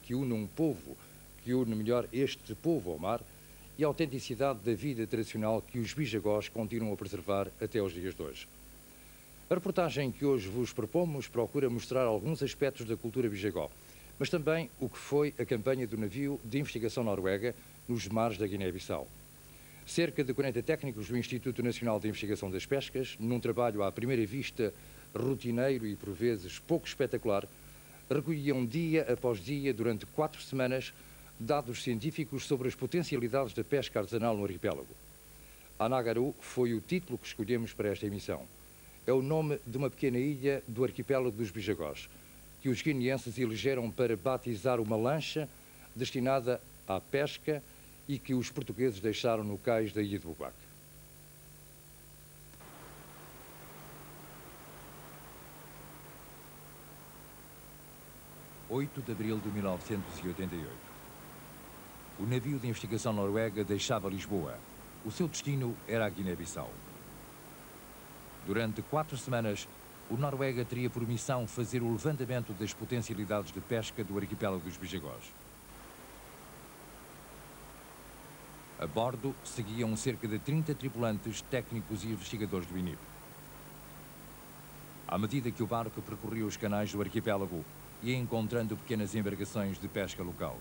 que une um povo, que une melhor este povo ao mar, e a autenticidade da vida tradicional que os bijagós continuam a preservar até aos dias de hoje. A reportagem que hoje vos propomos procura mostrar alguns aspectos da cultura bijagó, mas também o que foi a campanha do navio de investigação noruega nos mares da Guiné-Bissau. Cerca de 40 técnicos do Instituto Nacional de Investigação das Pescas, num trabalho à primeira vista rotineiro e por vezes pouco espetacular, recolhiam dia após dia, durante 4 semanas, dados científicos sobre as potencialidades da pesca artesanal no arquipélago. Anagaru foi o título que escolhemos para esta emissão. É o nome de uma pequena ilha do arquipélago dos Bijagós, que os guineenses elegeram para batizar uma lancha destinada à pesca e que os portugueses deixaram no cais da ilha de Bubaque. – 8 de abril de 1988. O navio de investigação noruega deixava Lisboa. O seu destino era a Guiné-Bissau. Durante 4 semanas, o Noruega teria por missão fazer o levantamento das potencialidades de pesca do arquipélago dos Bijagós. A bordo seguiam cerca de 30 tripulantes, técnicos e investigadores do INIP. À medida que o barco percorria os canais do arquipélago, ia encontrando pequenas embarcações de pesca local.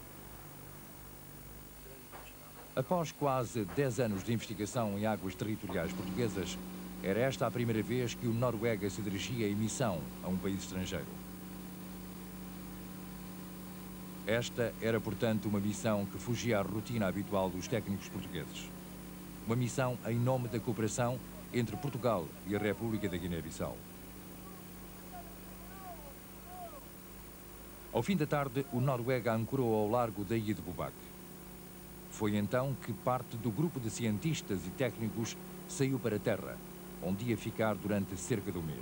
Após quase 10 anos de investigação em águas territoriais portuguesas, era esta a primeira vez que o Noruega se dirigia em missão a um país estrangeiro. Esta era, portanto, uma missão que fugia à rotina habitual dos técnicos portugueses. Uma missão em nome da cooperação entre Portugal e a República da Guiné-Bissau. Ao fim da tarde, o Noruega ancorou ao largo da ilha de Bubaque. Foi então que parte do grupo de cientistas e técnicos saiu para a terra, onde ia ficar durante cerca de um mês.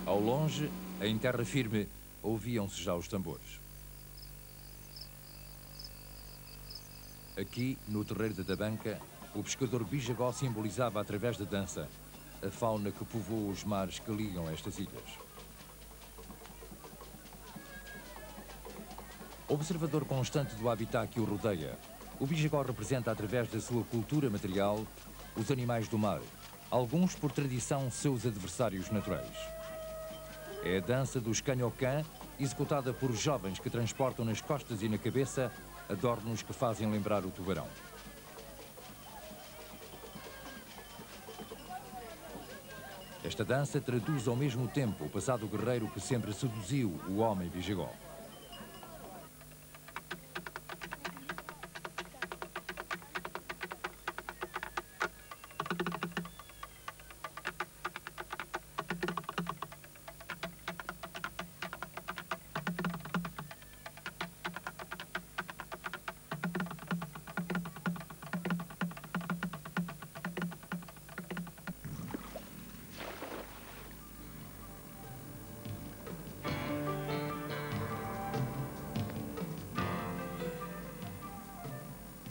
Ao longe, em terra firme, ouviam-se já os tambores. Aqui, no terreiro da Tabanca, o pescador bijagó simbolizava, através da dança, a fauna que povoa os mares que ligam estas ilhas. Observador constante do habitat que o rodeia, o bijagó representa, através da sua cultura material, os animais do mar, alguns por tradição seus adversários naturais. É a dança dos canhocã, executada por jovens que transportam nas costas e na cabeça adornos que fazem lembrar o tubarão. Esta dança traduz ao mesmo tempo o passado guerreiro que sempre seduziu o homem bijagó.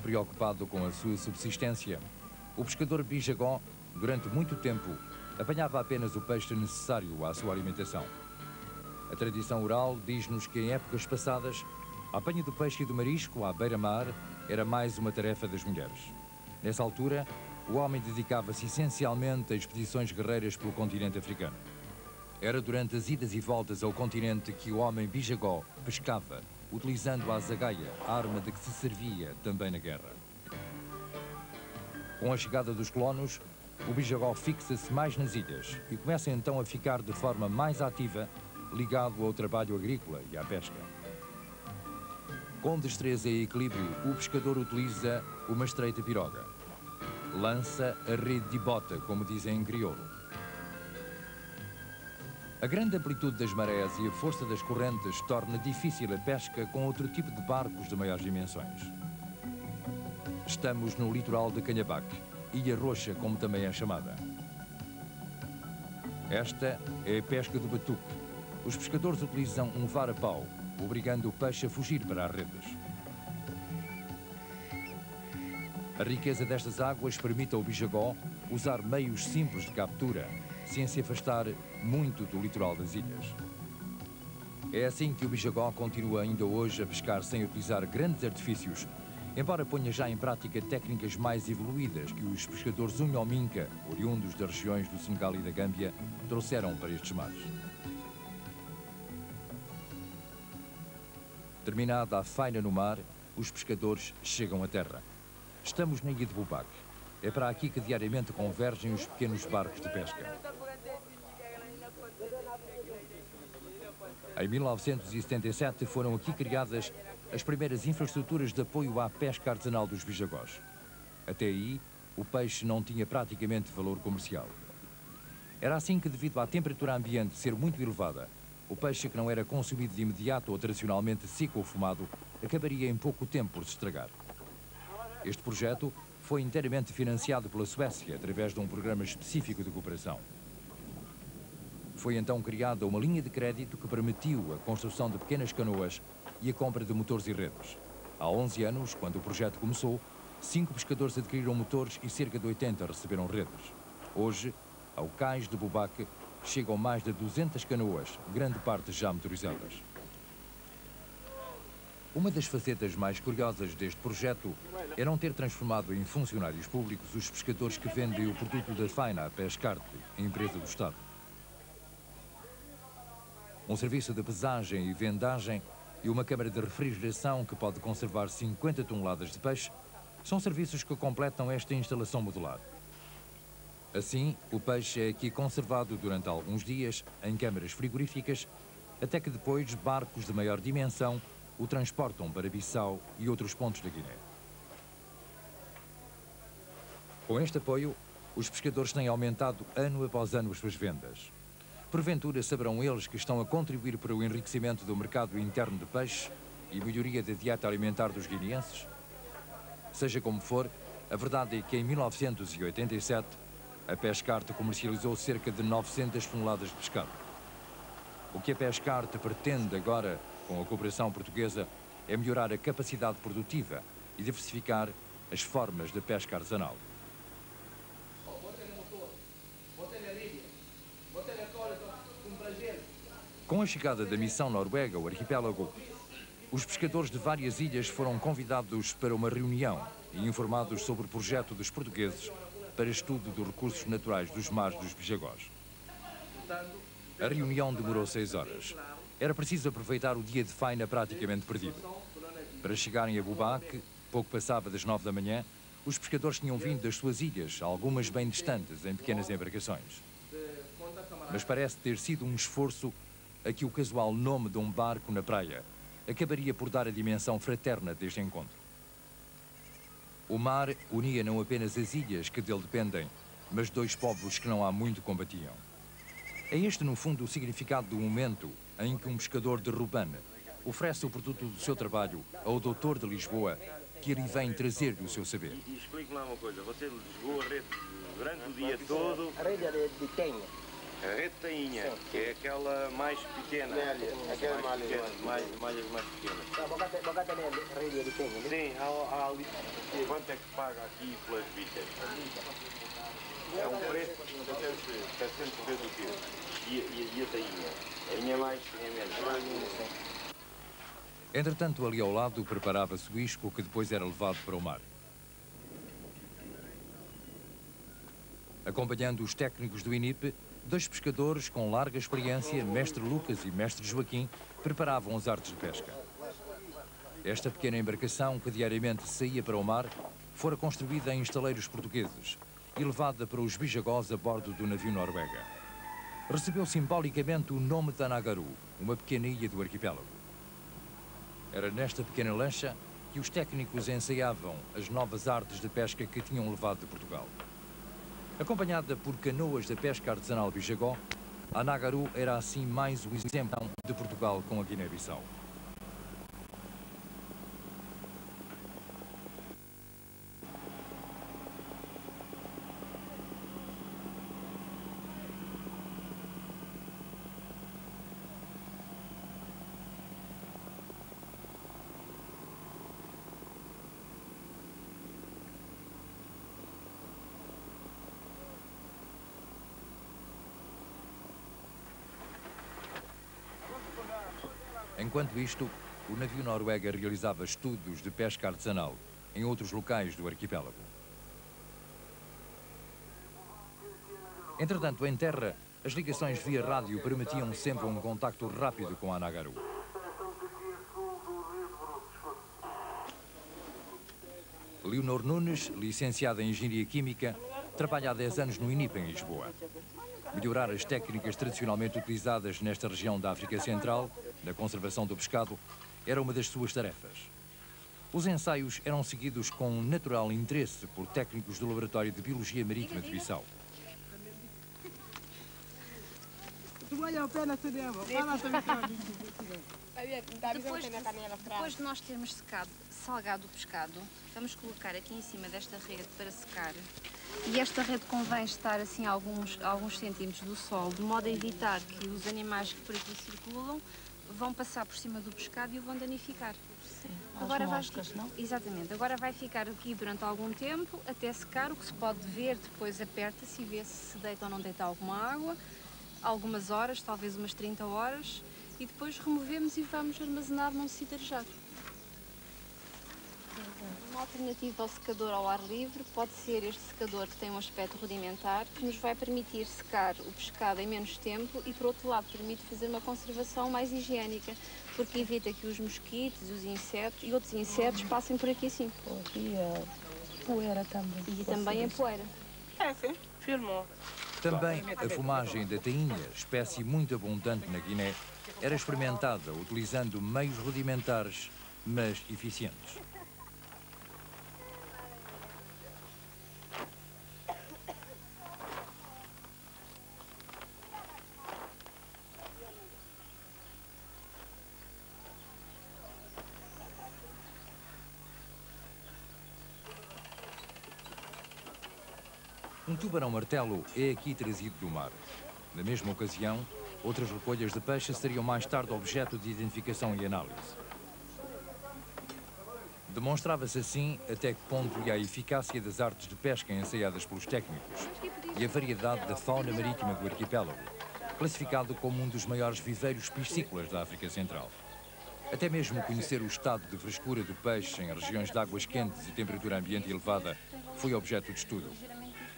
Preocupado com a sua subsistência, o pescador bijagó, durante muito tempo, apanhava apenas o peixe necessário à sua alimentação. A tradição oral diz-nos que em épocas passadas, a apanha do peixe e do marisco à beira-mar era mais uma tarefa das mulheres. Nessa altura, o homem dedicava-se essencialmente a expedições guerreiras pelo continente africano. Era durante as idas e voltas ao continente que o homem bijagó pescava, utilizando a azagaia, a arma de que se servia também na guerra. Com a chegada dos colonos, o bijagó fixa-se mais nas ilhas e começa então a ficar de forma mais ativa, ligado ao trabalho agrícola e à pesca. Com destreza e equilíbrio, o pescador utiliza uma estreita piroga. Lança a rede de bota, como dizem em crioulo. A grande amplitude das marés e a força das correntes torna difícil a pesca com outro tipo de barcos de maiores dimensões. Estamos no litoral de Canhabaque, Ilha Roxa, como também é chamada. Esta é a pesca do batuque. Os pescadores utilizam um vara-pau, obrigando o peixe a fugir para as redes. A riqueza destas águas permite ao Bijagó usar meios simples de captura, sem se afastar muito do litoral das ilhas. É assim que o Bijagó continua ainda hoje a pescar sem utilizar grandes artifícios, embora ponha já em prática técnicas mais evoluídas que os pescadores Unhominka, oriundos das regiões do Senegal e da Gâmbia, trouxeram para estes mares. Terminada a faina no mar, os pescadores chegam à terra. Estamos na ilha de Bubaque. É para aqui que diariamente convergem os pequenos barcos de pesca. Em 1977 foram aqui criadas as primeiras infraestruturas de apoio à pesca artesanal dos Bijagós. Até aí, o peixe não tinha praticamente valor comercial. Era assim que, devido à temperatura ambiente ser muito elevada, o peixe que não era consumido de imediato ou tradicionalmente seco ou fumado acabaria em pouco tempo por se estragar. Este projeto foi inteiramente financiado pela Suécia através de um programa específico de cooperação. Foi então criada uma linha de crédito que permitiu a construção de pequenas canoas e a compra de motores e redes. Há 11 anos, quando o projeto começou, 5 pescadores adquiriram motores e cerca de 80 receberam redes. Hoje, ao cais de Bubaque, chegam mais de 200 canoas, grande parte já motorizadas. Uma das facetas mais curiosas deste projeto é não ter transformado em funcionários públicos os pescadores que vendem o produto da faina à Pescarte, a empresa do Estado. Um serviço de pesagem e vendagem e uma câmara de refrigeração que pode conservar 50 toneladas de peixe são serviços que completam esta instalação modular. Assim, o peixe é aqui conservado durante alguns dias em câmaras frigoríficas, até que depois barcos de maior dimensão o transportam para Bissau e outros pontos da Guiné. Com este apoio, os pescadores têm aumentado ano após ano as suas vendas. Porventura saberão eles que estão a contribuir para o enriquecimento do mercado interno de peixe e melhoria da dieta alimentar dos guineenses? Seja como for, a verdade é que em 1987 a Pescarte comercializou cerca de 900 toneladas de pescado. O que a Pescarte pretende agora, com a cooperação portuguesa, é melhorar a capacidade produtiva e diversificar as formas de pesca artesanal. Com a chegada da missão Noruega ao arquipélago, os pescadores de várias ilhas foram convidados para uma reunião e informados sobre o projeto dos portugueses para estudo dos recursos naturais dos mares dos Bijagós. A reunião demorou 6 horas. Era preciso aproveitar o dia de faina praticamente perdido. Para chegarem a Bubaque, pouco passava das 9 da manhã, os pescadores tinham vindo das suas ilhas, algumas bem distantes, em pequenas embarcações. Mas parece ter sido um esforço a que o casual nome de um barco na praia acabaria por dar a dimensão fraterna deste encontro. O mar unia não apenas as ilhas que dele dependem, mas dois povos que não há muito combatiam. É este, no fundo, o significado do momento em que um pescador de Rubane oferece o produto do seu trabalho ao doutor de Lisboa, que ele vem trazer-lhe o seu saber. E explique-me lá uma coisa, você desligou a rede durante o dia todo? A rede é de tenha. A rede tainha, que é aquela mais pequena. Aquela mais pequena. Malhas mais pequenas. Bocata é rede de tenha. Sim, há ali. Quanto é que se paga aqui pelas bichas? É um preço de 700 vezes o quilo. E a tainha? A tainha é mais, é menos. Entretanto, ali ao lado, preparava-se o isco que depois era levado para o mar. Acompanhando os técnicos do INIP, 2 pescadores com larga experiência, mestre Lucas e mestre Joaquim, preparavam as artes de pesca. Esta pequena embarcação, que diariamente saía para o mar, fora construída em estaleiros portugueses e levada para os Bijagós a bordo do navio Noruega. Recebeu simbolicamente o nome de Anagaru, uma pequena ilha do arquipélago. Era nesta pequena lancha que os técnicos ensaiavam as novas artes de pesca que tinham levado de Portugal. Acompanhada por canoas da pesca artesanal Bijagó, a Anagaru era assim mais o exemplo de Portugal com a Guiné-Bissau. Enquanto isto, o navio Noruega realizava estudos de pesca artesanal em outros locais do arquipélago. Entretanto, em terra, as ligações via rádio permitiam sempre um contacto rápido com Anagaru. Leonor Nunes, licenciada em Engenharia Química, trabalha há 10 anos no INIP em Lisboa. Melhorar as técnicas tradicionalmente utilizadas nesta região da África Central, na conservação do pescado, era uma das suas tarefas. Os ensaios eram seguidos com natural interesse por técnicos do Laboratório de Biologia Marítima de Bissau. Depois de nós termos salgado o pescado, vamos colocar aqui em cima desta rede para secar. E esta rede convém estar assim a alguns centímetros do sol, de modo a evitar que os animais que por aqui circulam vão passar por cima do pescado e o vão danificar. Sim, agora moscas, não? Exatamente. Agora vai ficar aqui durante algum tempo, até secar. O que se pode ver, depois aperta-se e vê se deita ou não deita alguma água. Algumas horas, talvez umas 30 horas. E depois removemos e vamos armazenar num sítio arejado. Uma alternativa ao secador ao ar livre pode ser este secador que tem um aspecto rudimentar, que nos vai permitir secar o pescado em menos tempo e, por outro lado, permite fazer uma conservação mais higiênica, porque evita que os mosquitos, os insetos e outros insetos passem por aqui assim. E a poeira também. E também a poeira. É, sim. Filmou. Também a fumagem da tainha, espécie muito abundante na Guiné, era experimentada utilizando meios rudimentares, mas eficientes. Um tubarão-martelo é aqui trazido do mar. Na mesma ocasião, outras recolhas de peixe seriam mais tarde objeto de identificação e análise. Demonstrava-se assim até que ponto ia a eficácia das artes de pesca ensaiadas pelos técnicos e a variedade da fauna marítima do arquipélago, classificado como um dos maiores viveiros piscícolas da África Central. Até mesmo conhecer o estado de frescura do peixe em regiões de águas quentes e temperatura ambiente elevada foi objeto de estudo.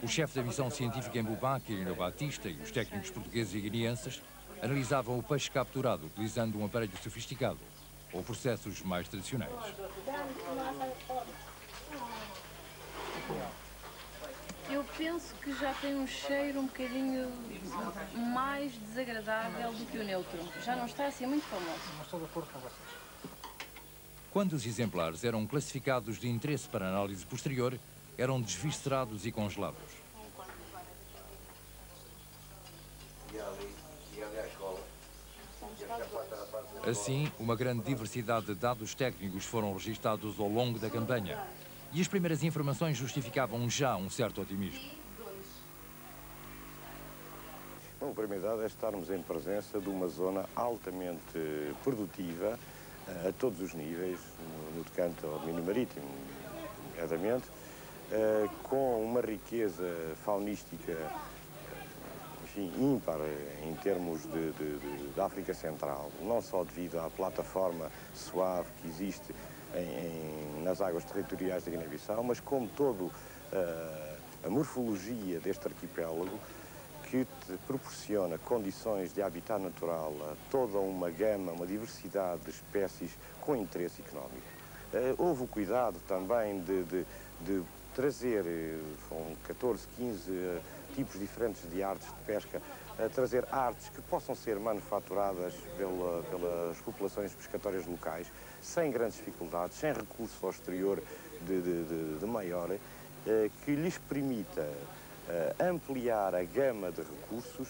O chefe da missão científica em Bubá, Quirino Batista, e os técnicos portugueses e guineenses analisavam o peixe capturado utilizando um aparelho sofisticado ou processos mais tradicionais. Eu penso que já tem um cheiro um bocadinho mais desagradável do que o neutro. Já não está assim muito famoso. Quando os exemplares eram classificados de interesse para análise posterior, eram desviscerados e congelados. Assim, uma grande diversidade de dados técnicos foram registados ao longo da campanha e as primeiras informações justificavam já um certo otimismo. Bom, a primeira idade é estarmos em presença de uma zona altamente produtiva a todos os níveis, no tocante ao domínio marítimo, nomeadamente, com uma riqueza faunística, enfim, ímpar em termos de África Central, não só devido à plataforma suave que existe nas águas territoriais da Guiné-Bissau, mas como toda a morfologia deste arquipélago que te proporciona condições de habitat natural a toda uma gama, uma diversidade de espécies com interesse económico. Houve o cuidado também de trazer, são 14, 15 tipos diferentes de artes de pesca, trazer artes que possam ser manufaturadas pelas populações pescatórias locais, sem grandes dificuldades, sem recurso ao exterior de maior, que lhes permita ampliar a gama de recursos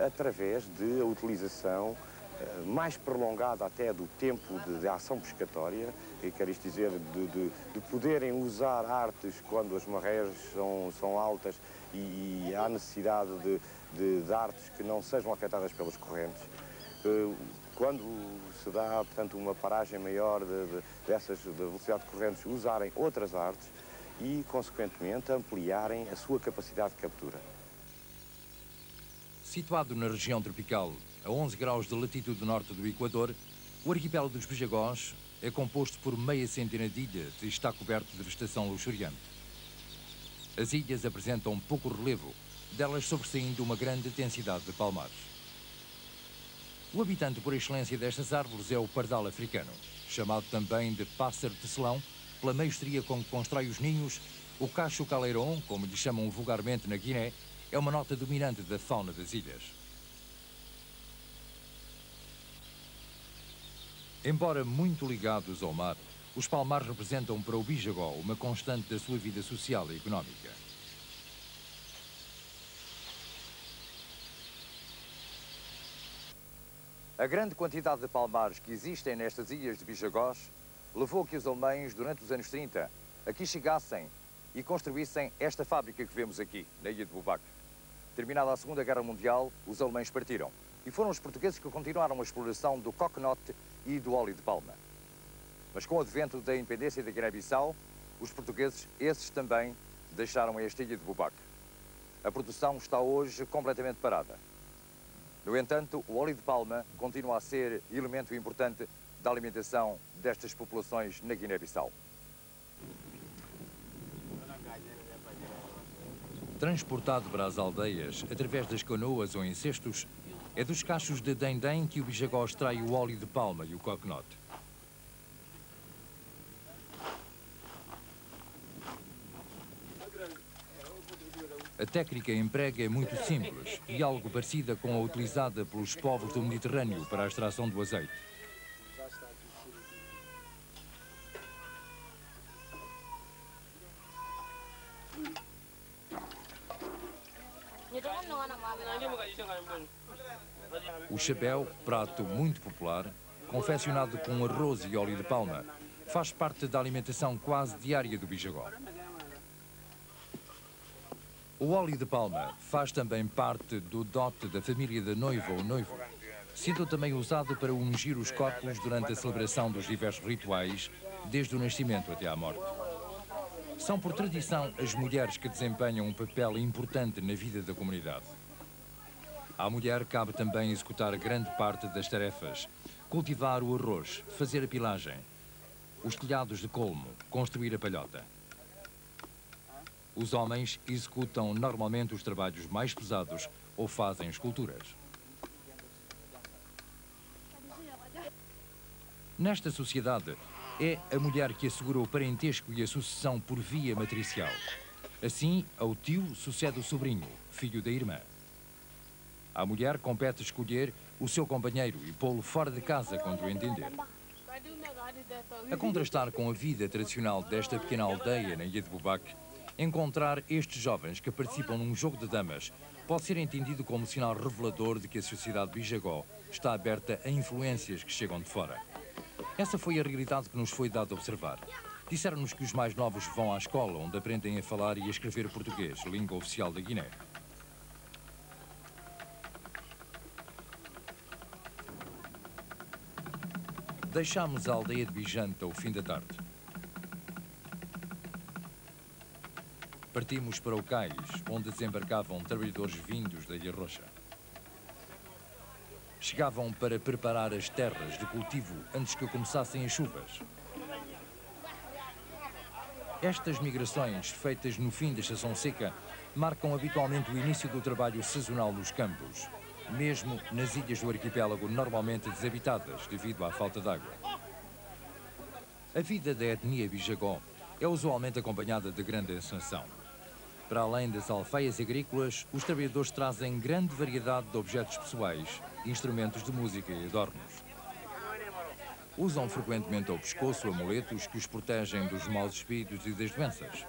através de a utilização mais prolongada até do tempo de ação pescatória, e quer isto dizer de poderem usar artes quando as marés são altas e há necessidade de artes que não sejam afetadas pelas correntes. Quando se dá, portanto, uma paragem maior da velocidade de correntes, usarem outras artes e, consequentemente, ampliarem a sua capacidade de captura. Situado na região tropical, a 11 graus de latitude norte do Equador, O arquipélago dos Bijagós é composto por meia centena de ilhas e está coberto de vegetação luxuriante. As ilhas apresentam pouco relevo, delas sobressaindo uma grande densidade de palmares. O habitante por excelência destas árvores é o pardal africano, chamado também de pássaro tecelão, pela maestria com que constrói os ninhos. O cacho caleirão, como lhe chamam vulgarmente na Guiné, é uma nota dominante da fauna das ilhas. Embora muito ligados ao mar, os palmares representam para o Bijagó uma constante da sua vida social e económica. A grande quantidade de palmares que existem nestas ilhas de Bijagós levou a que os alemães, durante os anos 30, aqui chegassem e construíssem esta fábrica que vemos aqui, na ilha de Bubaque. Terminada a Segunda Guerra Mundial, os alemães partiram. E foram os portugueses que continuaram a exploração do coconut e do óleo de palma. Mas com o advento da independência da Guiné-Bissau, os portugueses, esses também, deixaram esta ilha de Bubaque. A produção está hoje completamente parada. No entanto, o óleo de palma continua a ser elemento importante da alimentação destas populações na Guiné-Bissau. Transportado para as aldeias através das canoas ou em cestos, é dos cachos de dendém que o Bijagó extrai o óleo de palma e o coconut. A técnica emprega é muito simples e algo parecida com a utilizada pelos povos do Mediterrâneo para a extração do azeite. O chapéu, prato muito popular, confeccionado com arroz e óleo de palma, faz parte da alimentação quase diária do Bijagó. O óleo de palma faz também parte do dote da família da noiva ou noivo, sendo também usado para ungir os corpos durante a celebração dos diversos rituais, desde o nascimento até à morte. São, por tradição, as mulheres que desempenham um papel importante na vida da comunidade. À mulher cabe também executar grande parte das tarefas: cultivar o arroz, fazer a pilagem, os telhados de colmo, construir a palhota. Os homens executam normalmente os trabalhos mais pesados ou fazem esculturas. Nesta sociedade, é a mulher que assegura o parentesco e a sucessão por via matricial. Assim, ao tio sucede o sobrinho, filho da irmã. À mulher compete escolher o seu companheiro e pô-lo fora de casa quando o entender. A contrastar com a vida tradicional desta pequena aldeia na ilha de Bubaque, encontrar estes jovens que participam num jogo de damas pode ser entendido como sinal revelador de que a sociedade Bijagó está aberta a influências que chegam de fora. Essa foi a realidade que nos foi dado observar. Disseram-nos que os mais novos vão à escola, onde aprendem a falar e a escrever português, língua oficial da Guiné. Deixámos a aldeia de Bijanta ao fim da tarde. Partimos para o cais, onde desembarcavam trabalhadores vindos da Ilha Roxa. Chegavam para preparar as terras de cultivo antes que começassem as chuvas. Estas migrações, feitas no fim da estação seca, marcam habitualmente o início do trabalho sazonal nos campos, mesmo nas ilhas do arquipélago normalmente desabitadas devido à falta de água. A vida da etnia Bijagó é usualmente acompanhada de grande encenação. Para além das alfaias agrícolas, os trabalhadores trazem grande variedade de objetos pessoais, instrumentos de música e adornos. Usam frequentemente ao pescoço amuletos que os protegem dos maus espíritos e das doenças.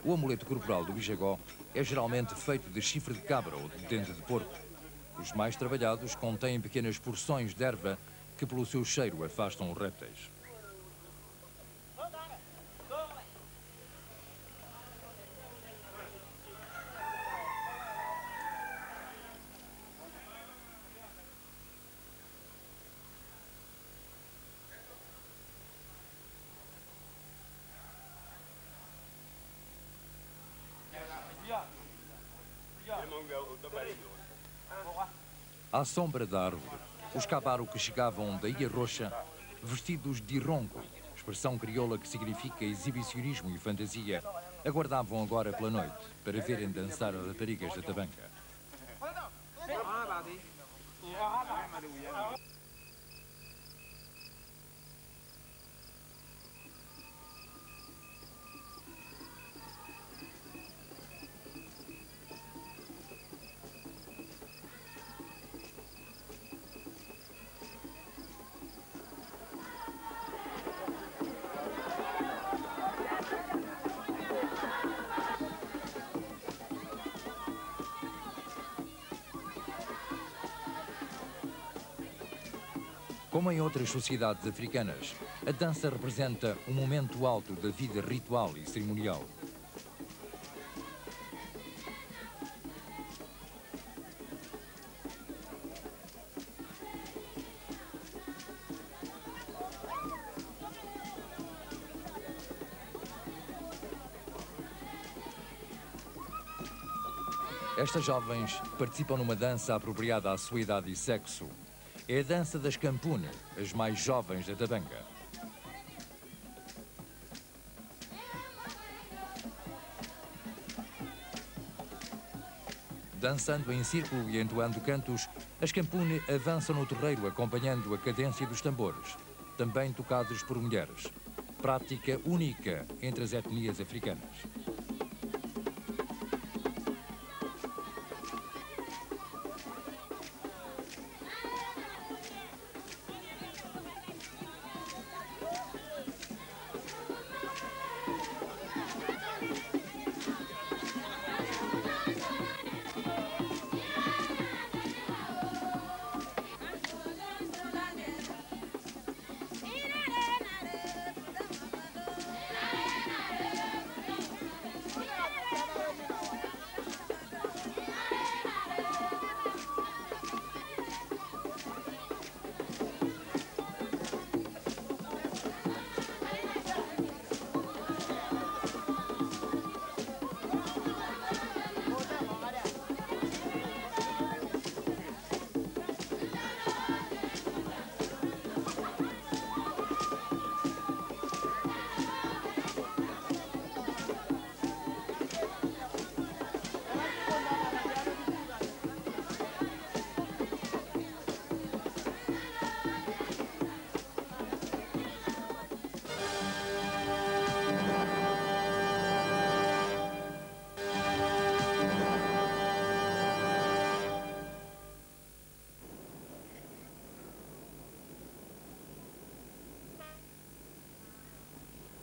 O amuleto corporal do Bijagó é geralmente feito de chifre de cabra ou de dente de porco. Os mais trabalhados contêm pequenas porções de erva que, pelo seu cheiro, afastam os répteis. À sombra da árvore, os cabaru que chegavam da Ilha Roxa vestidos de ronco, expressão crioula que significa exibicionismo e fantasia, aguardavam agora pela noite para verem dançar as raparigas da tabanca. Como em outras sociedades africanas, a dança representa um momento alto da vida ritual e cerimonial. Estas jovens participam numa dança apropriada à sua idade e sexo. É a dança das Campune, as mais jovens da tabanca. Dançando em círculo e entoando cantos, as Campune avançam no terreiro acompanhando a cadência dos tambores, também tocados por mulheres. Prática única entre as etnias africanas.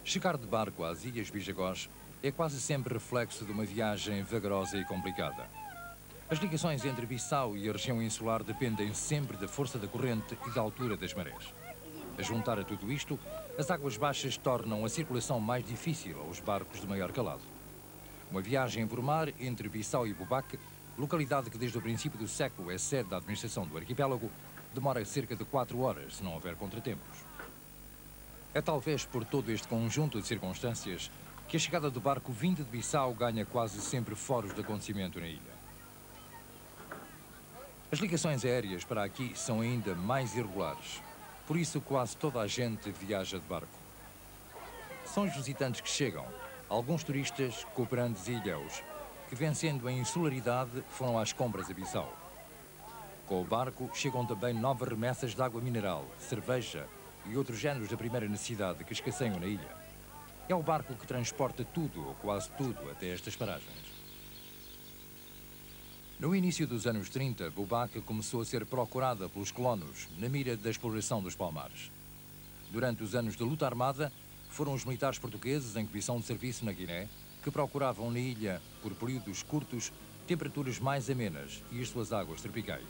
Chegar de barco às Ilhas Bijagós é quase sempre reflexo de uma viagem vagarosa e complicada. As ligações entre Bissau e a região insular dependem sempre da força da corrente e da altura das marés. A juntar a tudo isto, as águas baixas tornam a circulação mais difícil aos barcos de maior calado. Uma viagem por mar entre Bissau e Bubaque, localidade que desde o princípio do século é sede da administração do arquipélago, demora cerca de 4 horas, se não houver contratempos. É talvez por todo este conjunto de circunstâncias que a chegada do barco vindo de Bissau ganha quase sempre foros de acontecimento na ilha. As ligações aéreas para aqui são ainda mais irregulares, por isso quase toda a gente viaja de barco. São os visitantes que chegam, alguns turistas, cooperantes e ilhéus, que vencendo a insularidade foram às compras a Bissau. Com o barco chegam também novas remessas de água mineral, cerveja e outros géneros da primeira necessidade que escasseiam na ilha. É o barco que transporta tudo, ou quase tudo, até estas paragens. No início dos anos 30, Bubaque começou a ser procurada pelos colonos na mira da exploração dos palmares. Durante os anos de luta armada, foram os militares portugueses em comissão de serviço na Guiné que procuravam na ilha, por períodos curtos, temperaturas mais amenas e as suas águas tropicais.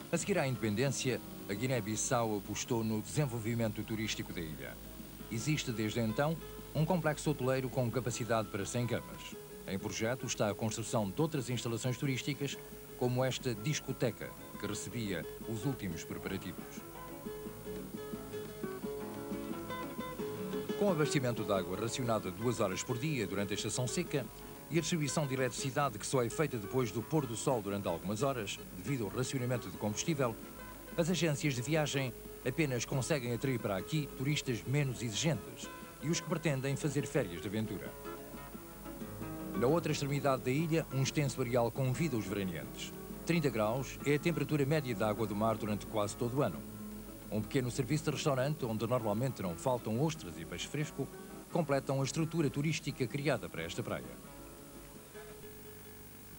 A seguir à independência, a Guiné-Bissau apostou no desenvolvimento turístico da ilha. Existe desde então um complexo hoteleiro com capacidade para 100 camas. Em projeto está a construção de outras instalações turísticas, como esta discoteca, que recebia os últimos preparativos. Com abastecimento de água racionada 2 horas por dia durante a estação seca e a distribuição de eletricidade que só é feita depois do pôr do sol durante algumas horas, devido ao racionamento de combustível, As agências de viagem apenas conseguem atrair para aqui turistas menos exigentes e os que pretendem fazer férias de aventura. Na outra extremidade da ilha, um extenso areal convida os veraneantes. 30 graus é a temperatura média da água do mar durante quase todo o ano. Um pequeno serviço de restaurante, onde normalmente não faltam ostras e peixe fresco, completam a estrutura turística criada para esta praia.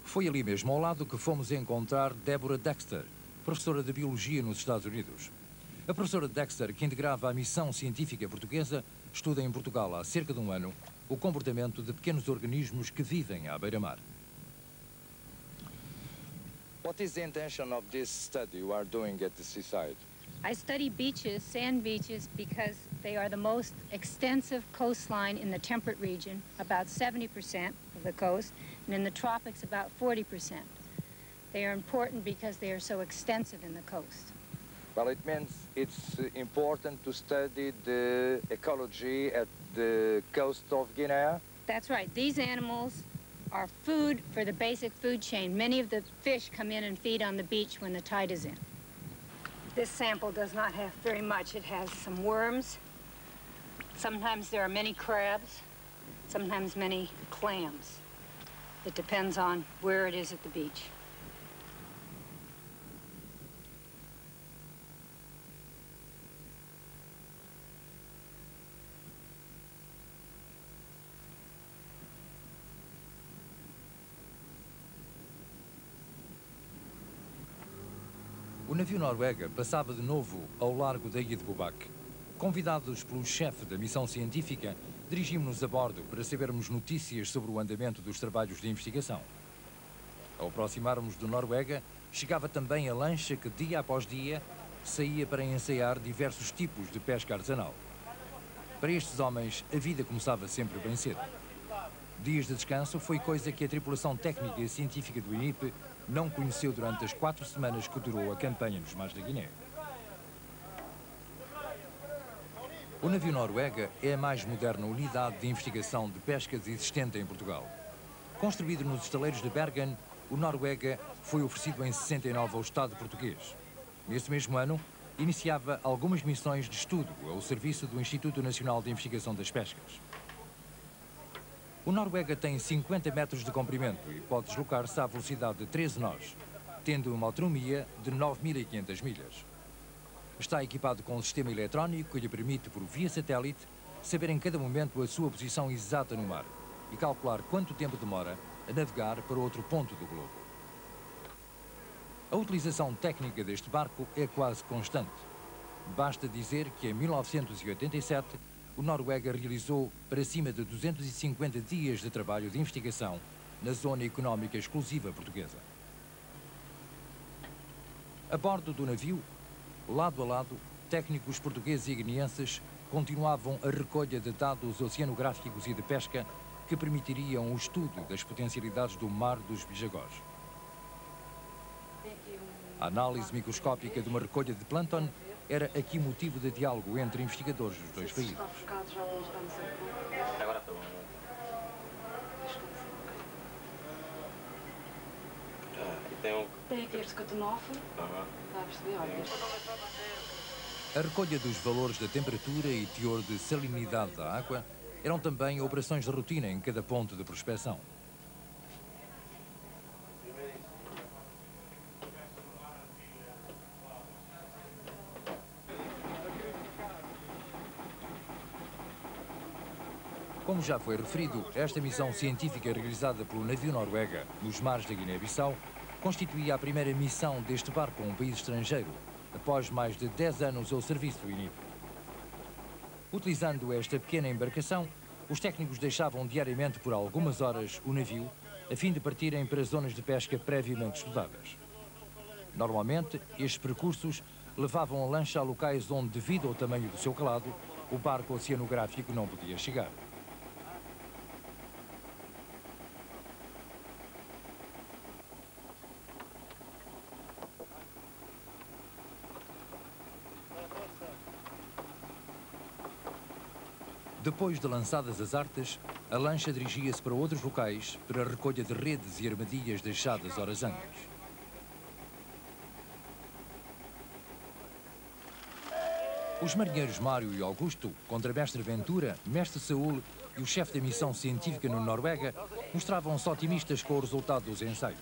Foi ali mesmo ao lado que fomos encontrar Deborah Dexter, professora de Biologia nos Estados Unidos. A professora Dexter, que integrava a missão científica portuguesa, estuda em Portugal há cerca de um ano o comportamento de pequenos organismos que vivem à beira-mar. What is the intention of this study you are doing at the seaside? I study beaches, sand beaches, because they are the most extensive coastline in the temperate region, about 70% of the coast, and in the tropics about 40%. They are important because they are so extensive in the coast. Well, it means it's important to study the ecology at the coast of Guinea. That's right. These animals are food for the basic food chain. Many of the fish come in and feed on the beach when the tide is in. This sample does not have very much. It has some worms. Sometimes there are many crabs, sometimes many clams. It depends on where it is at the beach. O navio Noruega passava de novo ao largo da ilha de Bubak. Convidados pelo chefe da missão científica, dirigimos-nos a bordo para sabermos notícias sobre o andamento dos trabalhos de investigação. Ao aproximarmos do Noruega, chegava também a lancha que, dia após dia, saía para ensaiar diversos tipos de pesca artesanal. Para estes homens, a vida começava sempre bem cedo. Dias de descanso foi coisa que a tripulação técnica e científica do INIP não conheceu durante as 4 semanas que durou a campanha nos mares da Guiné. O navio Noruega é a mais moderna unidade de investigação de pescas existente em Portugal. Construído nos estaleiros de Bergen, o Noruega foi oferecido em 69 ao Estado português. Nesse mesmo ano, iniciava algumas missões de estudo ao serviço do Instituto Nacional de Investigação das Pescas. O Noruega tem 50 metros de comprimento e pode deslocar-se à velocidade de 13 nós, tendo uma autonomia de 9.500 milhas. Está equipado com um sistema eletrónico que lhe permite, por via satélite, saber em cada momento a sua posição exata no mar e calcular quanto tempo demora a navegar para outro ponto do globo. A utilização técnica deste barco é quase constante. Basta dizer que em 1987 o Noruega realizou para cima de 250 dias de trabalho de investigação na zona económica exclusiva portuguesa. A bordo do navio, lado a lado, técnicos portugueses e guineenses continuavam a recolha de dados oceanográficos e de pesca que permitiriam o estudo das potencialidades do mar dos Bijagós. A análise microscópica de uma recolha de plâncton era aqui motivo de diálogo entre investigadores dos dois países. Agora estou. Tem aqui este cotonofo. Está a perceber? Olha. A recolha dos valores da temperatura e teor de salinidade da água eram também operações de rotina em cada ponto de prospecção. Como já foi referido, esta missão científica realizada pelo navio Noruega nos mares da Guiné-Bissau constituía a primeira missão deste barco a um país estrangeiro, após mais de 10 anos ao serviço do INIP. Utilizando esta pequena embarcação, os técnicos deixavam diariamente por algumas horas o navio, a fim de partirem para zonas de pesca previamente estudadas. Normalmente, estes percursos levavam a lancha a locais onde, devido ao tamanho do seu calado, o barco oceanográfico não podia chegar. Depois de lançadas as artes, a lancha dirigia-se para outros locais para a recolha de redes e armadilhas deixadas horas antes. Os marinheiros Mário e Augusto, contramestre Ventura, mestre Saúl e o chefe da missão científica na Noruega mostravam-se otimistas com o resultado dos ensaios.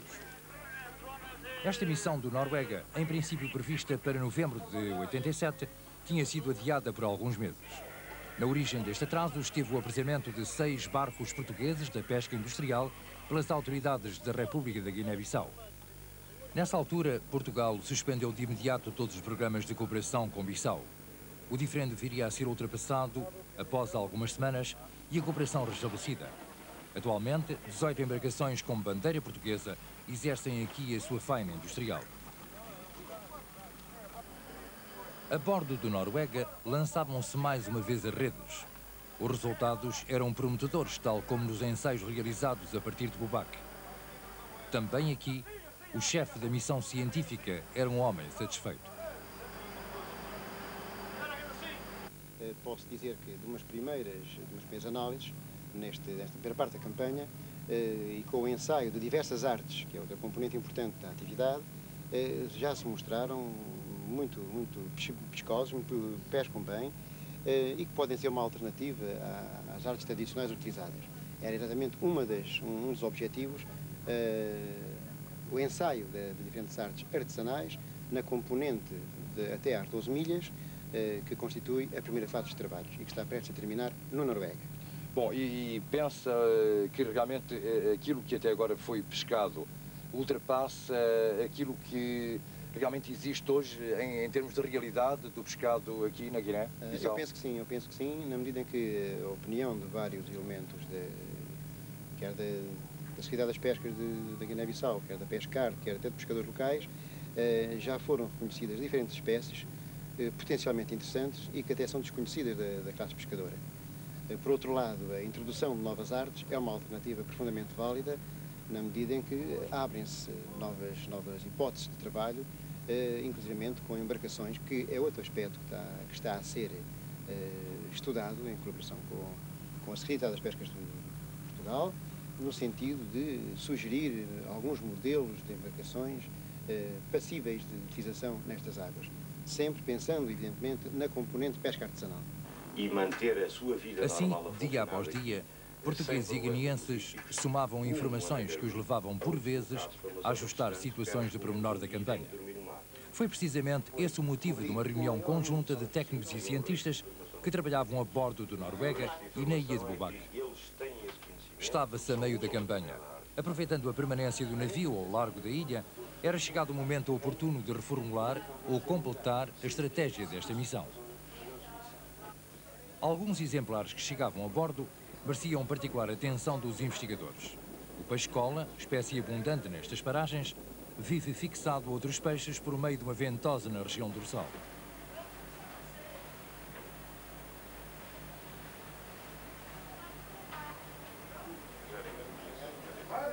Esta missão do Noruega, em princípio prevista para novembro de 87, tinha sido adiada por alguns meses. Na origem deste atraso esteve o apresamento de 6 barcos portugueses da pesca industrial pelas autoridades da República da Guiné-Bissau. Nessa altura, Portugal suspendeu de imediato todos os programas de cooperação com Bissau. O diferendo viria a ser ultrapassado após algumas semanas e a cooperação restabelecida. Atualmente, 18 embarcações com bandeira portuguesa exercem aqui a sua faina industrial. A bordo do Noruega, lançavam-se mais uma vez as redes. Os resultados eram prometedores, tal como nos ensaios realizados a partir de Bubac. Também aqui, o chefe da missão científica era um homem satisfeito. Posso dizer que de umas primeiras análises, nesta primeira parte da campanha, e com o ensaio de diversas artes, que é outra componente importante da atividade, já se mostraram muito pescosos, muito pescam bem, e que podem ser uma alternativa às artes tradicionais utilizadas. Era exatamente um dos objetivos, o ensaio de diferentes artes artesanais na componente de até às 12 milhas, que constitui a primeira fase dos trabalhos e que está prestes a terminar no Noruega. Bom, e pensa que realmente aquilo que até agora foi pescado ultrapassa aquilo que realmente existe hoje em termos de realidade do pescado aqui na Guiné? Eu penso que sim, na medida em que a opinião de vários elementos, quer da Sociedade das Pescas da Guiné-Bissau, quer da Pescar, quer até de pescadores locais, já foram reconhecidas diferentes espécies potencialmente interessantes e que até são desconhecidas da classe pescadora. Por outro lado, a introdução de novas artes é uma alternativa profundamente válida, na medida em que abrem-se novas hipóteses de trabalho, inclusivamente com embarcações, que é outro aspecto que está a ser estudado em colaboração com a Secretaria das Pescas de Portugal, no sentido de sugerir alguns modelos de embarcações passíveis de utilização nestas águas, sempre pensando, evidentemente, na componente pesca artesanal. E manter a sua vida assim, normal a dia após dia, portugueses e guineenses somavam informações que os levavam, por vezes, a ajustar situações de pormenor da campanha. Foi precisamente esse o motivo de uma reunião conjunta de técnicos e cientistas que trabalhavam a bordo do Noruega e na ilha de Bubac. Estava-se a meio da campanha. Aproveitando a permanência do navio ao largo da ilha, era chegado o momento oportuno de reformular ou completar a estratégia desta missão. Alguns exemplares que chegavam a bordo mereciam particular atenção dos investigadores. O peixe-cola, espécie abundante nestas paragens, vive fixado a outros peixes por meio de uma ventosa na região dorsal.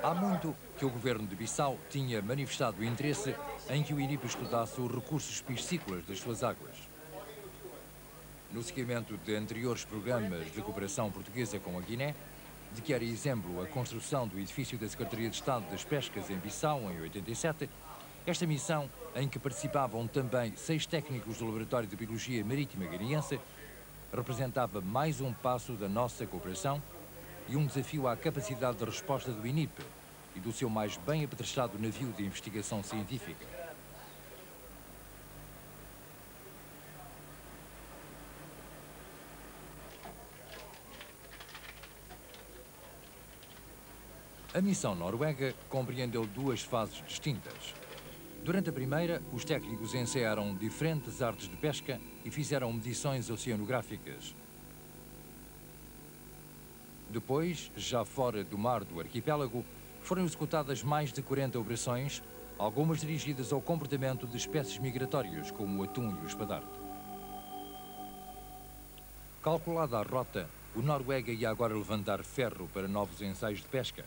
Há muito que o governo de Bissau tinha manifestado o interesse em que o INIP estudasse os recursos piscícolas das suas águas. No seguimento de anteriores programas de cooperação portuguesa com a Guiné, de que era exemplo a construção do edifício da Secretaria de Estado das Pescas em Bissau, em 87, esta missão, em que participavam também 6 técnicos do Laboratório de Biologia Marítima Guineense, representava mais um passo da nossa cooperação e um desafio à capacidade de resposta do INIP e do seu mais bem apetrechado navio de investigação científica. A missão noruega compreendeu 2 fases distintas. Durante a primeira, os técnicos ensaiaram diferentes artes de pesca e fizeram medições oceanográficas. Depois, já fora do mar do arquipélago, foram executadas mais de 40 operações, algumas dirigidas ao comportamento de espécies migratórias, como o atum e o espadarte. Calculada a rota, o Noruega ia agora levantar ferro para novos ensaios de pesca.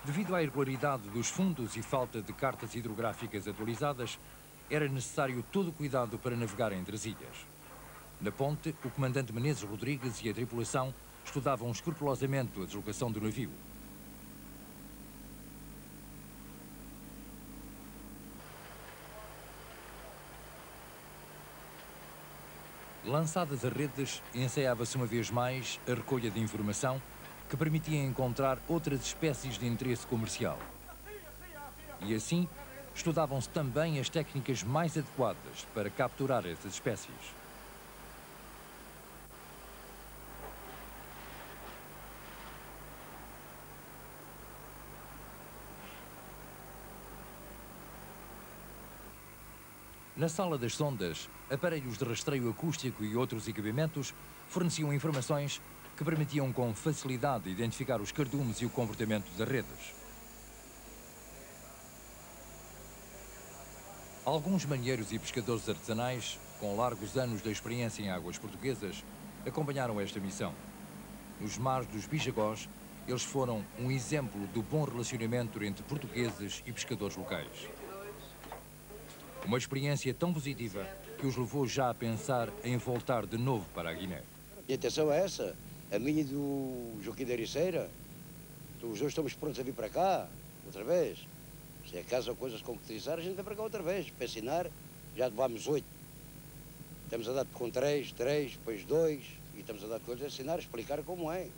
Devido à irregularidade dos fundos e falta de cartas hidrográficas atualizadas, era necessário todo o cuidado para navegar entre as ilhas. Na ponte, o comandante Menezes Rodrigues e a tripulação estudavam escrupulosamente a deslocação do navio. Lançadas as redes, ensaiava-se uma vez mais a recolha de informação que permitia encontrar outras espécies de interesse comercial. E assim, estudavam-se também as técnicas mais adequadas para capturar essas espécies. Na sala das sondas, aparelhos de rastreio acústico e outros equipamentos forneciam informações que permitiam com facilidade identificar os cardumes e o comportamento das redes. Alguns marinheiros e pescadores artesanais, com largos anos de experiência em águas portuguesas, acompanharam esta missão. Nos mares dos Bijagós, eles foram um exemplo do bom relacionamento entre portugueses e pescadores locais. Uma experiência tão positiva que os levou já a pensar em voltar de novo para a Guiné. A intenção é essa, a minha e do Joaquim da Ericeira. Os dois estamos prontos a vir para cá, outra vez. Se acaso a coisa se concretizar, a gente vem para cá outra vez, para ensinar. Já levámos 8. Estamos a dar com 3, depois 2, e estamos a dar coisas a ensinar, a explicar como é.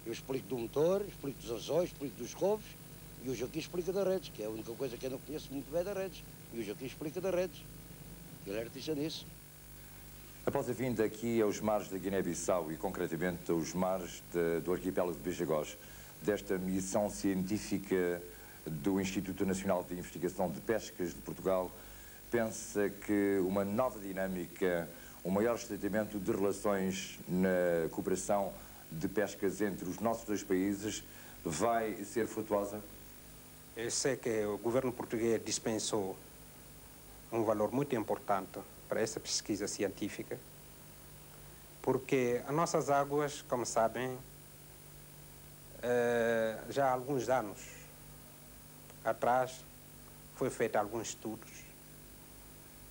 Eu explico do motor, explico dos anzóis, explico dos covos, e o Joaquim explica das redes, que é a única coisa que eu não conheço muito bem das redes. E o Joaquim explica das redes. Ele é artista nisso. Após a vinda aqui aos mares da Guiné-Bissau e concretamente aos mares do arquipélago de Bijagós, desta missão científica do Instituto Nacional de Investigação de Pescas de Portugal, pensa que uma nova dinâmica, um maior estreitamento de relações na cooperação de pescas entre os nossos dois países vai ser frutuosa? Eu sei que o governo português dispensou um valor muito importante para essa pesquisa científica, porque as nossas águas, como sabem, já há alguns anos atrás foi feito alguns estudos,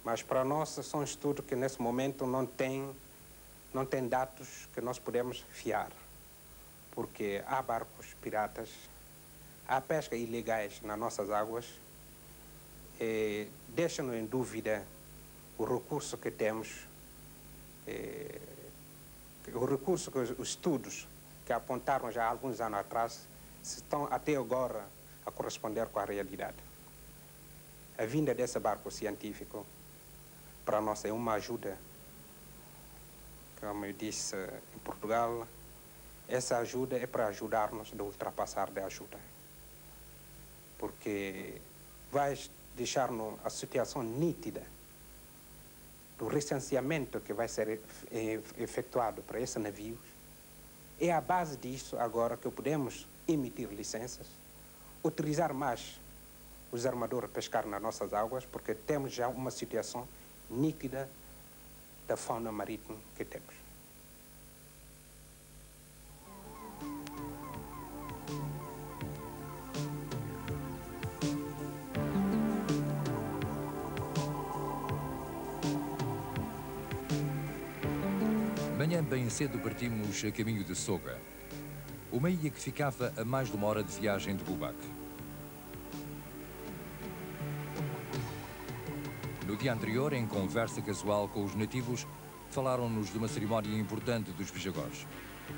mas para nós são estudos que nesse momento não tem dados que nós podemos fiar, porque há barcos piratas, há pesca ilegais nas nossas águas, deixa-nos em dúvida o recurso que temos, o recurso que os estudos que apontaram já há alguns anos atrás estão até agora a corresponder com a realidade. A vinda desse barco científico para nós é uma ajuda. Como eu disse em Portugal, essa ajuda é para ajudar-nos a ultrapassar da ajuda. Porque vai deixar-nos a situação nítida do recenseamento que vai ser efetuado para esses navios. É a base disso agora que podemos emitir licenças, utilizar mais os armadores a pescar nas nossas águas, porque temos já uma situação nítida da fauna marítima que temos. Manhã bem cedo partimos a caminho de Soga, uma ilha que ficava a mais de uma hora de viagem de Bubac. No dia anterior, em conversa casual com os nativos, falaram-nos de uma cerimónia importante dos Bijagós,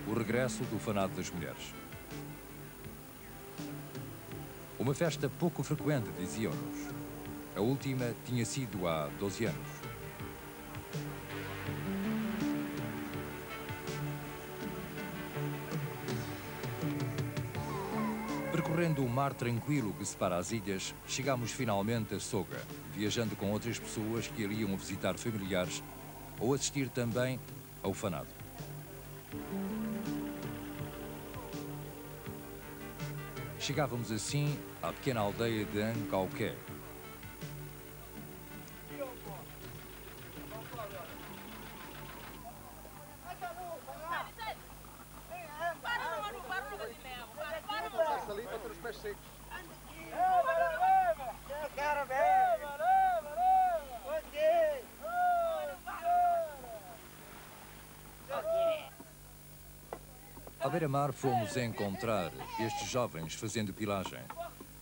o regresso do fanado das mulheres. Uma festa pouco frequente, diziam-nos. A última tinha sido há 12 anos. Percorrendo o mar tranquilo que separa as ilhas, chegámos finalmente a Soga, viajando com outras pessoas que ali iam visitar familiares ou assistir também ao fanado. Chegávamos assim à pequena aldeia de Ancauqué. À beira-mar fomos encontrar estes jovens fazendo pilagem.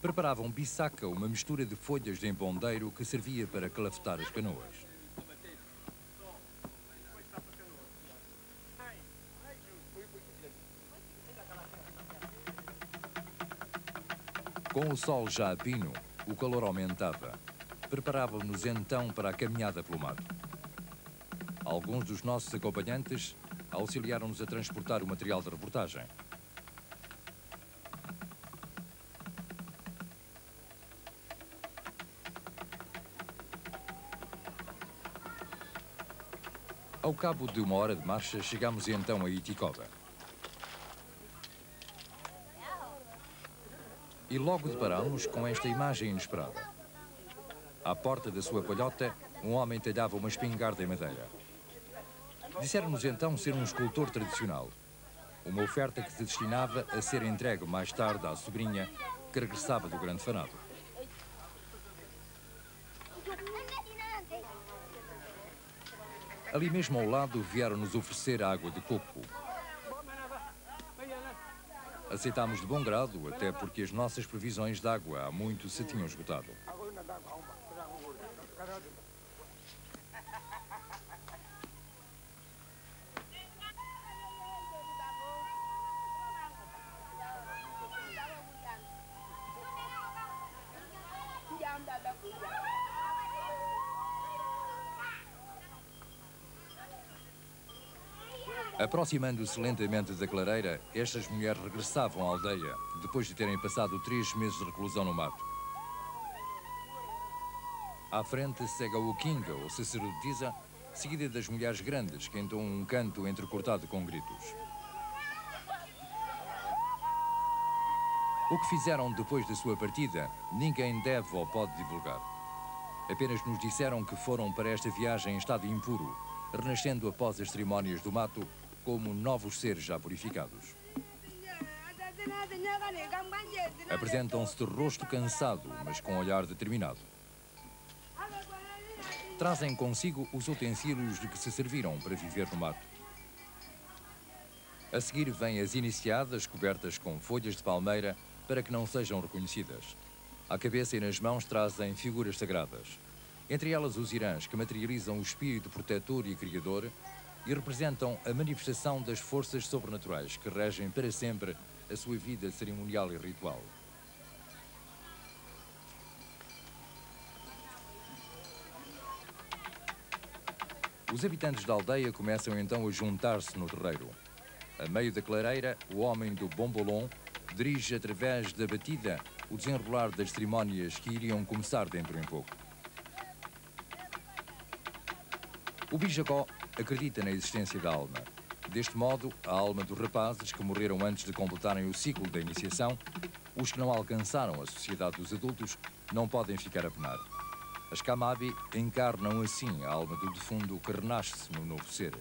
Preparavam bissaca, uma mistura de folhas de empondeiro que servia para calafetar as canoas. Com o sol já a pino, o calor aumentava. Preparávamos-nos então para a caminhada pelo mar. Alguns dos nossos acompanhantes auxiliaram-nos a transportar o material de reportagem. Ao cabo de 1 hora de marcha, chegamos então a Iticova. E logo deparámos com esta imagem inesperada. À porta da sua palhota, um homem talhava uma espingarda em madeira. Disseram-nos então ser um escultor tradicional. Uma oferta que se destinava a ser entregue mais tarde à sobrinha que regressava do grande fanado. Ali mesmo ao lado vieram-nos oferecer água de coco. Aceitámos de bom grado, até porque as nossas previsões de água há muito se tinham esgotado. Aproximando-se lentamente da clareira, estas mulheres regressavam à aldeia, depois de terem passado 3 meses de reclusão no mato. À frente segue a Ukinga, ou sacerdotisa, seguida das mulheres grandes, que entoam um canto entrecortado com gritos. O que fizeram depois da sua partida, ninguém deve ou pode divulgar. Apenas nos disseram que foram para esta viagem em estado impuro, renascendo após as cerimónias do mato, como novos seres já purificados. Apresentam-se de rosto cansado, mas com olhar determinado. Trazem consigo os utensílios de que se serviram para viver no mato. A seguir vêm as iniciadas cobertas com folhas de palmeira para que não sejam reconhecidas. À cabeça e nas mãos trazem figuras sagradas. Entre elas os irãs, que materializam o espírito protetor e criador e representam a manifestação das forças sobrenaturais que regem para sempre a sua vida cerimonial e ritual. Os habitantes da aldeia começam então a juntar-se no terreiro. A meio da clareira, o homem do bombolom dirige através da batida o desenrolar das cerimónias que iriam começar dentro em pouco. O Bijagó acredita na existência da alma. Deste modo, a alma dos rapazes que morreram antes de completarem o ciclo da iniciação, os que não alcançaram a sociedade dos adultos, não podem ficar a penar. As Kamabi encarnam assim a alma do defunto que renasce no novo ser.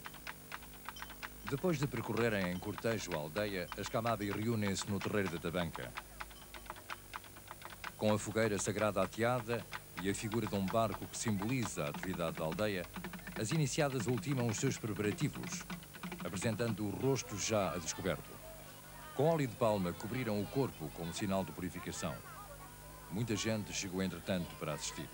Depois de percorrerem em cortejo a aldeia, as Kamabi reúnem-se no terreiro da tabanca. Com a fogueira sagrada ateada e a figura de um barco que simboliza a atividade da aldeia, as iniciadas ultimam os seus preparativos, apresentando o rosto já a descoberto. Com óleo de palma cobriram o corpo como sinal de purificação. Muita gente chegou entretanto para assistir.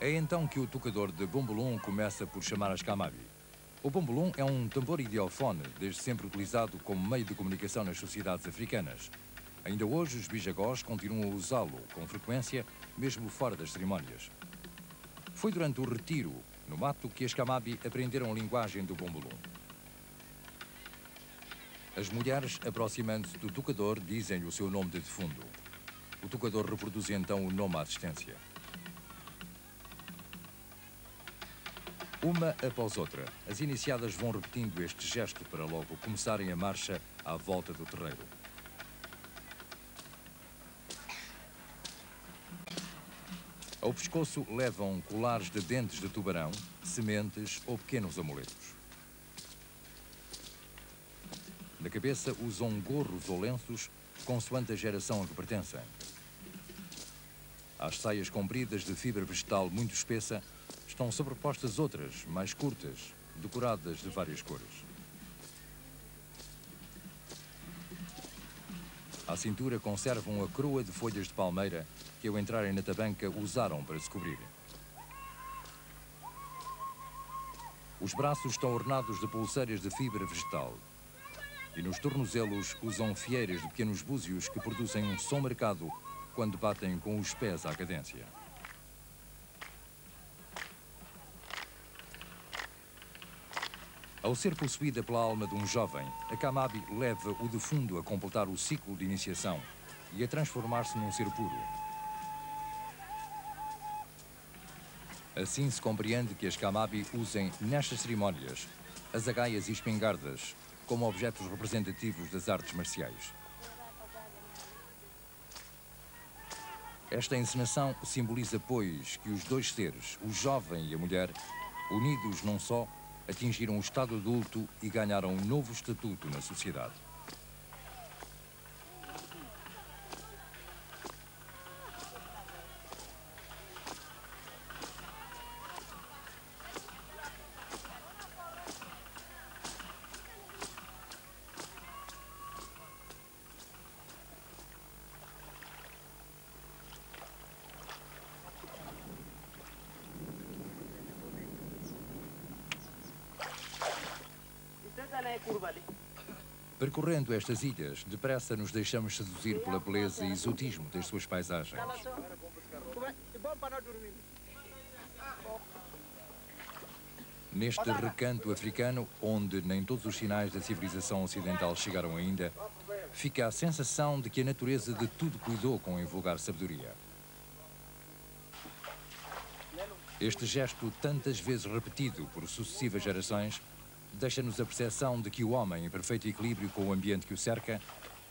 É então que o tocador de bombolom começa por chamar as Kamabi. O bombolom é um tambor idiofone, desde sempre utilizado como meio de comunicação nas sociedades africanas. Ainda hoje os bijagós continuam a usá-lo com frequência, mesmo fora das cerimónias. Foi durante o retiro, no mato, que as Kamabi aprenderam a linguagem do bombolom. As mulheres, aproximando-se do tocador, dizem-lhe o seu nome de defunto. O tocador reproduz então o nome à distância. Uma após outra, as iniciadas vão repetindo este gesto para logo começarem a marcha à volta do terreiro. Ao pescoço levam colares de dentes de tubarão, sementes ou pequenos amuletos. Na cabeça usam gorros ou lenços, consoante a geração a que pertencem. Às saias compridas de fibra vegetal muito espessa, estão sobrepostas outras, mais curtas, decoradas de várias cores. À cintura conservam a coroa de folhas de palmeira que, ao entrarem na tabanca, usaram para se cobrir. Os braços estão ornados de pulseiras de fibra vegetal. e nos tornozelos usam fieiras de pequenos búzios que produzem um som marcado quando batem com os pés à cadência. Ao ser possuída pela alma de um jovem, a Kamabi leva o defundo a completar o ciclo de iniciação e a transformar-se num ser puro. Assim se compreende que as Kamabi usem nestas cerimónias as agaias e espingardas como objetos representativos das artes marciais. Esta encenação simboliza, pois, que os dois seres, o jovem e a mulher, unidos num só, atingiram o estado adulto e ganharam um novo estatuto na sociedade. Percorrendo estas ilhas, depressa nos deixamos seduzir pela beleza e exotismo das suas paisagens. Neste recanto africano, onde nem todos os sinais da civilização ocidental chegaram ainda, fica a sensação de que a natureza de tudo cuidou com invulgar sabedoria. Este gesto, tantas vezes repetido por sucessivas gerações, deixa-nos a percepção de que o homem, em perfeito equilíbrio com o ambiente que o cerca,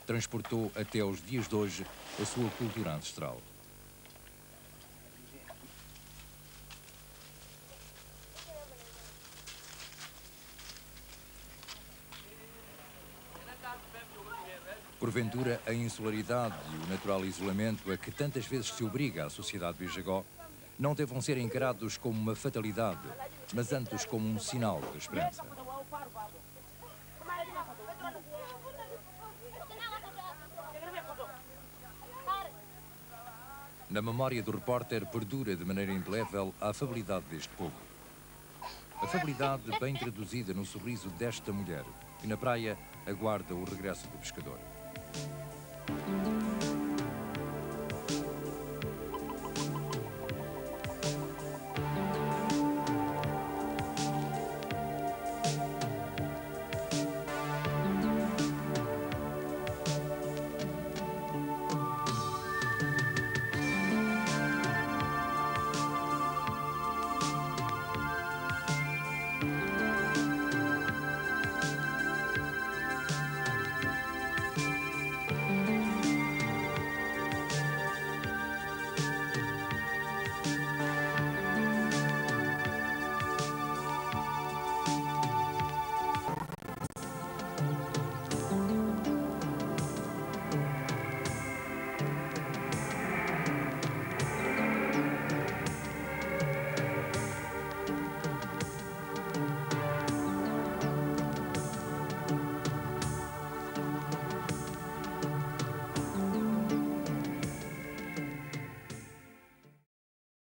transportou até aos dias de hoje a sua cultura ancestral. Porventura, a insularidade e o natural isolamento a que tantas vezes se obriga a sociedade bijagó não devam ser encarados como uma fatalidade, mas antes como um sinal de esperança. Na memória do repórter perdura de maneira indelével a afabilidade deste povo. Afabilidade bem traduzida no sorriso desta mulher, que na praia aguarda o regresso do pescador.